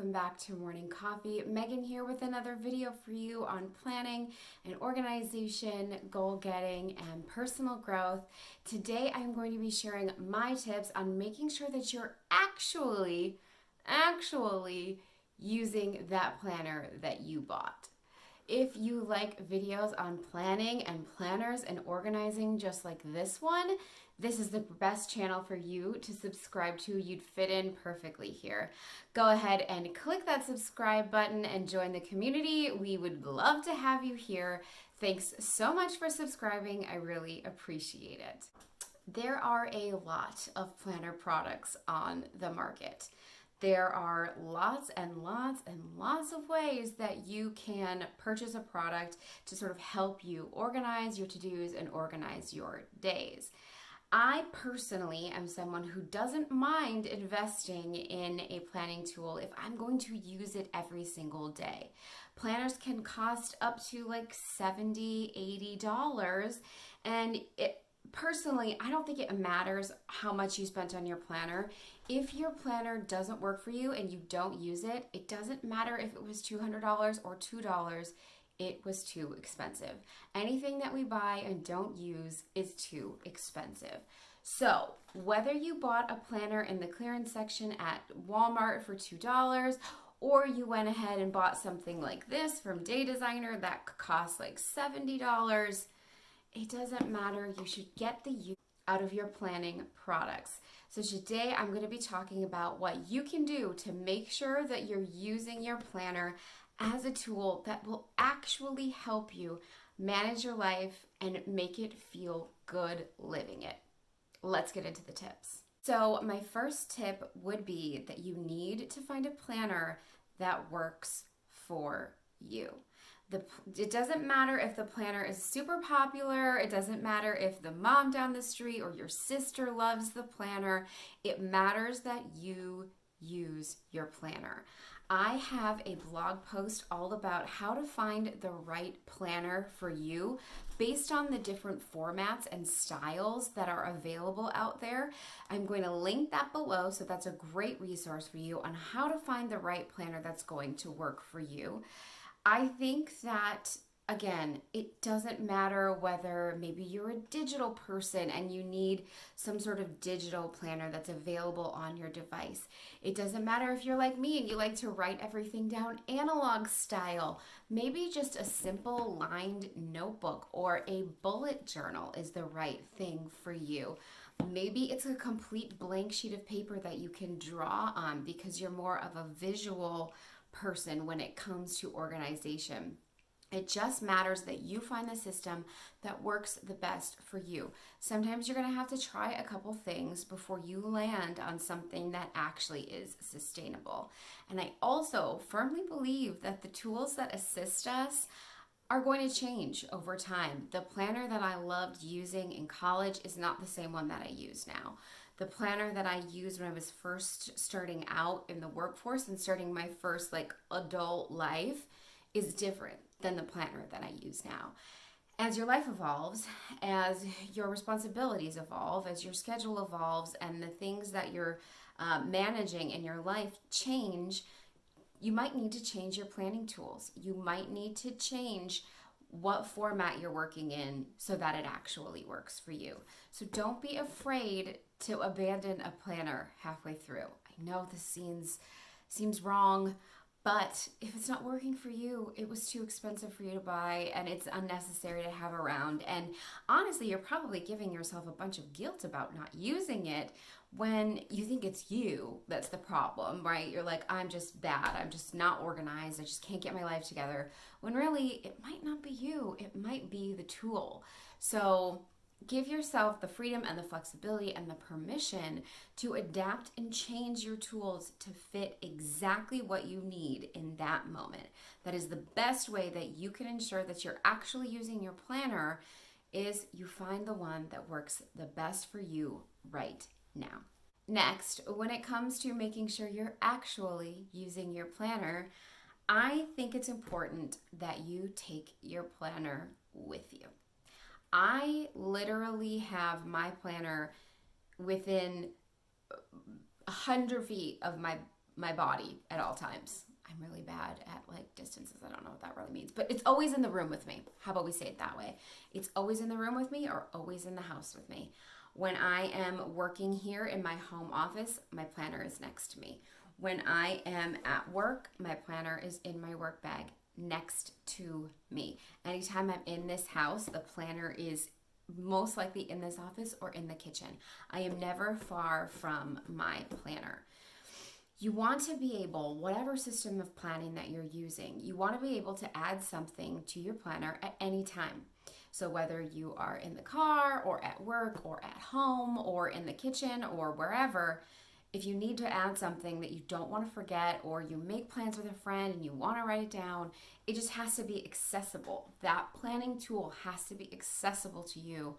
welcome back to Morning Coffee. Megan here with another video for you on planning and organization, goal getting, and personal growth. Today I'm going to be sharing my tips on making sure that you're actually using that planner that you bought. If you like videos on planning and planners and organizing just like this one, this is the best channel for you to subscribe to. You'd fit in perfectly here. Go ahead and click that subscribe button and join the community. We would love to have you here. Thanks so much for subscribing. I really appreciate it. There are a lot of planner products on the market. There are lots and lots and lots of ways that you can purchase a product to sort of help you organize your to-dos and organize your days. I personally am someone who doesn't mind investing in a planning tool if I'm going to use it every single day. Planners can cost up to like $70, $80, and personally, I don't think it matters how much you spent on your planner. If your planner doesn't work for you and you don't use it, it doesn't matter if it was $200 or $2. It was too expensive. Anything that we buy and don't use is too expensive. So whether you bought a planner in the clearance section at Walmart for $2, or you went ahead and bought something like this from Day Designer that costs like $70, it doesn't matter. You should get the use out of your planning products. So today I'm going to be talking about what you can do to make sure that you're using your planner as a tool that will actually help you manage your life and make it feel good living it. Let's get into the tips. So my first tip would be that you need to find a planner that works for you. It doesn't matter if the planner is super popular. It doesn't matter if the mom down the street or your sister loves the planner. It matters that you use your planner. I have a blog post all about how to find the right planner for you based on the different formats and styles that are available out there. I'm going to link that below, so that's a great resource for you on how to find the right planner that's going to work for you. I think that, again, it doesn't matter whether maybe you're a digital person and you need some sort of digital planner that's available on your device. It doesn't matter if you're like me and you like to write everything down analog style. Maybe just a simple lined notebook or a bullet journal is the right thing for you. Maybe it's a complete blank sheet of paper that you can draw on because you're more of a visual person when it comes to organization. It just matters that you find the system that works the best for you. Sometimes you're going to have to try a couple things before you land on something that actually is sustainable. And I also firmly believe that the tools that assist us are going to change over time. The planner that I loved using in college is not the same one that I use now. The planner that I used when I was first starting out in the workforce and starting my first adult life is different than the planner that I use now. As your life evolves, as your responsibilities evolve, as your schedule evolves, and the things that you're managing in your life change, you might need to change your planning tools. You might need to change what format you're working in so that it actually works for you. So don't be afraid to abandon a planner halfway through. I know this seems wrong, but if it's not working for you, it was too expensive for you to buy and it's unnecessary to have around. And honestly, you're probably giving yourself a bunch of guilt about not using it when you think it's you that's the problem, right? You're like, I'm just bad. I'm just not organized. I just can't get my life together. When really, it might not be you. It might be the tool. So give yourself the freedom and the flexibility and the permission to adapt and change your tools to fit exactly what you need in that moment. That is the best way that you can ensure that you're actually using your planner is you find the one that works the best for you right now. Next, when it comes to making sure you're actually using your planner, I think it's important that you take your planner with you. I literally have my planner within 100 feet of my body at all times. I'm really bad at like distances. I don't know what that really means, but it's always in the room with me. How about we say it that way? It's always in the room with me or always in the house with me. When I am working here in my home office, my planner is next to me. When I am at work, my planner is in my work bag next to me. Anytime I'm in this house, the planner is most likely in this office or in the kitchen. I am never far from my planner. You want to be able, whatever system of planning that you're using, you want to be able to add something to your planner at any time. So whether you are in the car or at work or at home or in the kitchen or wherever, if you need to add something that you don't want to forget or you make plans with a friend and you want to write it down, it just has to be accessible. That planning tool has to be accessible to you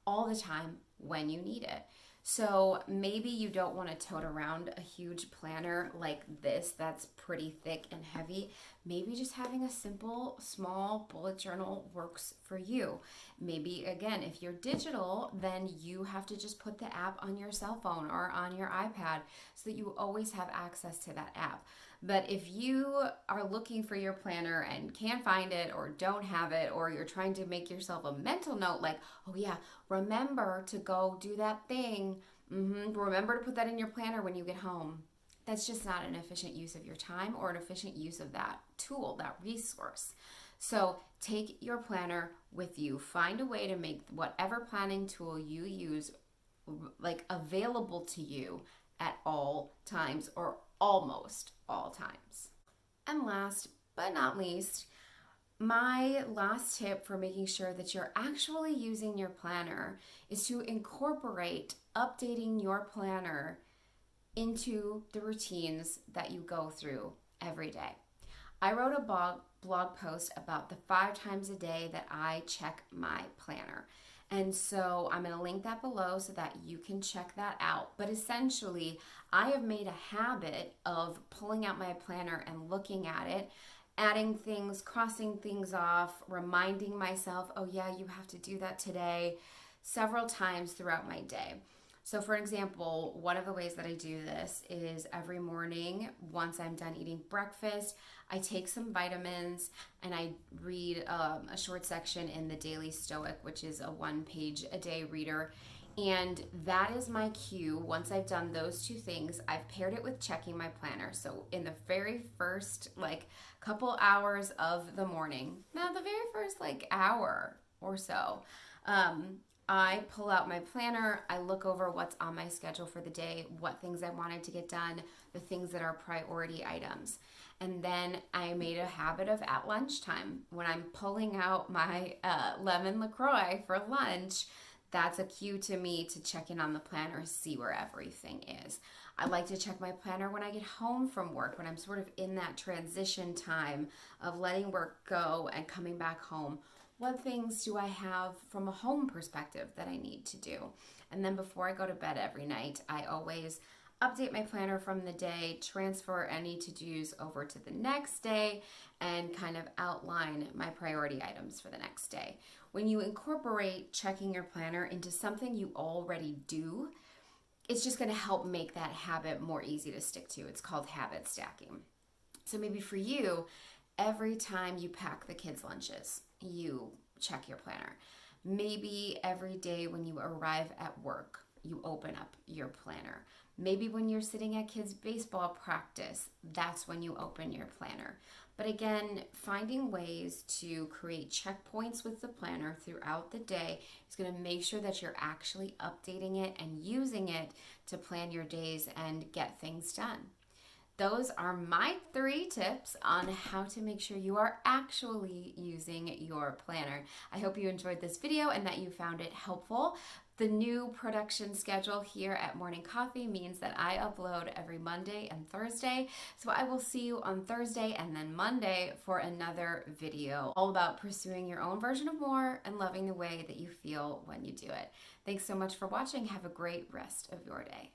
all the time when you need it. So maybe you don't want to tote around a huge planner like this that's pretty thick and heavy. Maybe just having a simple, small bullet journal works for you. Maybe, again, if you're digital, then you have to just put the app on your cell phone or on your iPad so that you always have access to that app. But if you are looking for your planner and can't find it or don't have it, or you're trying to make yourself a mental note like, oh yeah, remember to go do that thing. Remember to put that in your planner when you get home. That's just not an efficient use of your time or an efficient use of that tool, that resource. So take your planner with you. Find a way to make whatever planning tool you use like available to you at all times or almost all times. And last but not least, my last tip for making sure that you're actually using your planner is to incorporate updating your planner into the routines that you go through every day. I wrote a blog post about the 5 times a day that I check my planner. And so I'm going to link that below so that you can check that out. But essentially, I have made a habit of pulling out my planner and looking at it, adding things, crossing things off, reminding myself, oh yeah, you have to do that today, several times throughout my day. So for example, one of the ways that I do this is every morning, once I'm done eating breakfast, I take some vitamins and I read a short section in the Daily Stoic, which is a 1-page-a-day reader. And that is my cue. Once I've done those 2 things, I've paired it with checking my planner. So in the very first couple hours of the morning, now the very first hour or so, I pull out my planner, I look over what's on my schedule for the day, what things I wanted to get done, the things that are priority items. And then I made a habit of at lunchtime, when I'm pulling out my lemon LaCroix for lunch, that's a cue to me to check in on the planner, see where everything is. I like to check my planner when I get home from work, when I'm sort of in that transition time of letting work go and coming back home. What things do I have from a home perspective that I need to do? And then before I go to bed every night, I always update my planner from the day, transfer any to-dos over to the next day, and kind of outline my priority items for the next day. When you incorporate checking your planner into something you already do, it's just going to help make that habit more easy to stick to. It's called habit stacking. So maybe for you, every time you pack the kids' lunches, you check your planner. Maybe every day when you arrive at work, you open up your planner. Maybe when you're sitting at kids' baseball practice, that's when you open your planner. But again, finding ways to create checkpoints with the planner throughout the day is going to make sure that you're actually updating it and using it to plan your days and get things done. Those are my 3 tips on how to make sure you are actually using your planner. I hope you enjoyed this video and that you found it helpful. The new production schedule here at Morning Coffee means that I upload every Monday and Thursday. So I will see you on Thursday and then Monday for another video all about pursuing your own version of more and loving the way that you feel when you do it. Thanks so much for watching. Have a great rest of your day.